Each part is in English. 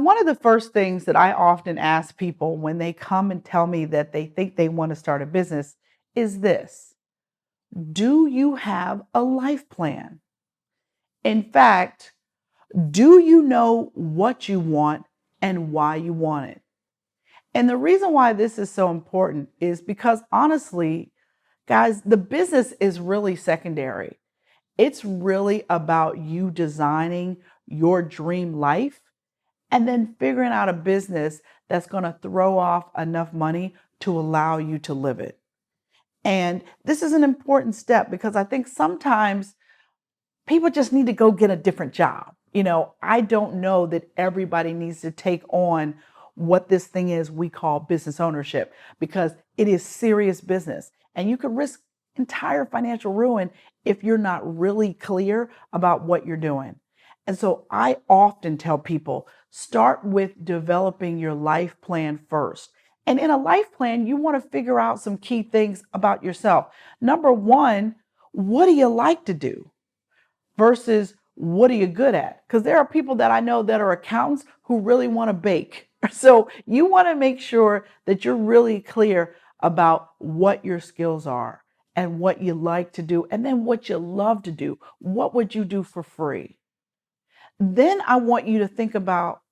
One of the first things that I often ask people when they come and tell me that they think they want to start a business is this: do you have a life plan? In fact, do you know what you want and why you want it? And the reason why this is so important is because honestly, guys, the business is really secondary. It's really about you designing your dream life and then figuring out a business that's going to throw off enough money to allow you to live it. And this is an important step because I think sometimes people just need to go get a different job. I don't know that everybody needs to take on what this thing is we call business ownership, because it is serious business and you could risk entire financial ruin if you're not really clear about what you're doing. And so I often tell people, start with developing your life plan first. And in a life plan, you want to figure out some key things about yourself. Number one, what do you like to do versus what are you good at? Because there are people that I know that are accountants who really want to bake. So you want to make sure that you're really clear about what your skills are and what you like to do, and then what you love to do. What would you do for free? Then I want you to think about,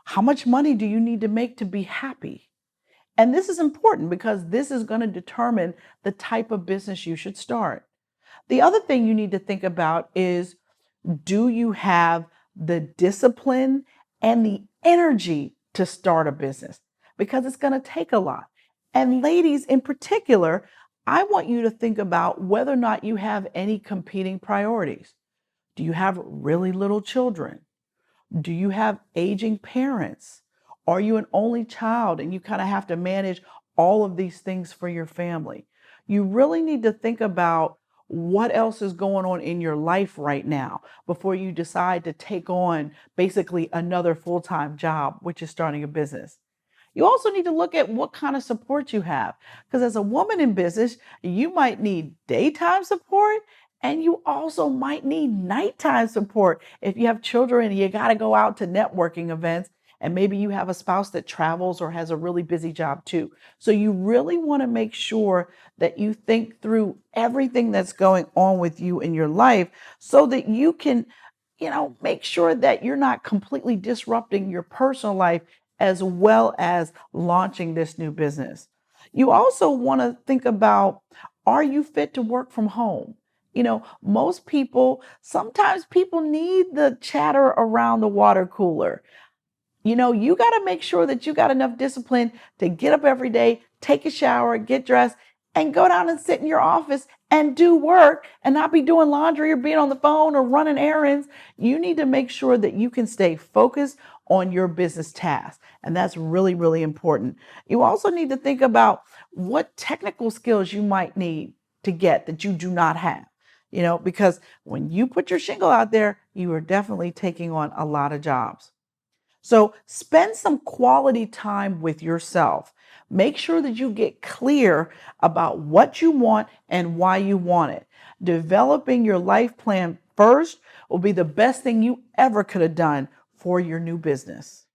how much money do you need to make to be happy? And this is important because this is going to determine the type of business you should start. The other thing you need to think about is, do you have the discipline and the energy to start a business? Because it's going to take a lot. And ladies in particular, I want you to think about whether or not you have any competing priorities. Do you have really little children? Do you have aging parents? Are you an only child and you kind of have to manage all of these things for your family? You really need to think about what else is going on in your life right now before you decide to take on basically another full-time job, which is starting a business. You also need to look at what kind of support you have, because as a woman in business, you might need daytime support and you also might need nighttime support if you have children and you got to go out to networking events, and maybe you have a spouse that travels or has a really busy job too. So you really want to make sure that you think through everything that's going on with you in your life so that you can, make sure that you're not completely disrupting your personal life as well as launching this new business. You also want to think about, are you fit to work from home? Most people, sometimes people need the chatter around the water cooler. You got to make sure that you got enough discipline to get up every day, take a shower, get dressed, and go down and sit in your office and do work and not be doing laundry or being on the phone or running errands. You need to make sure that you can stay focused on your business tasks. And that's really, really important. You also need to think about what technical skills you might need to get that you do not have. Because when you put your shingle out there, you are definitely taking on a lot of jobs. So spend some quality time with yourself. Make sure that you get clear about what you want and why you want it. Developing your life plan first will be the best thing you ever could have done for your new business.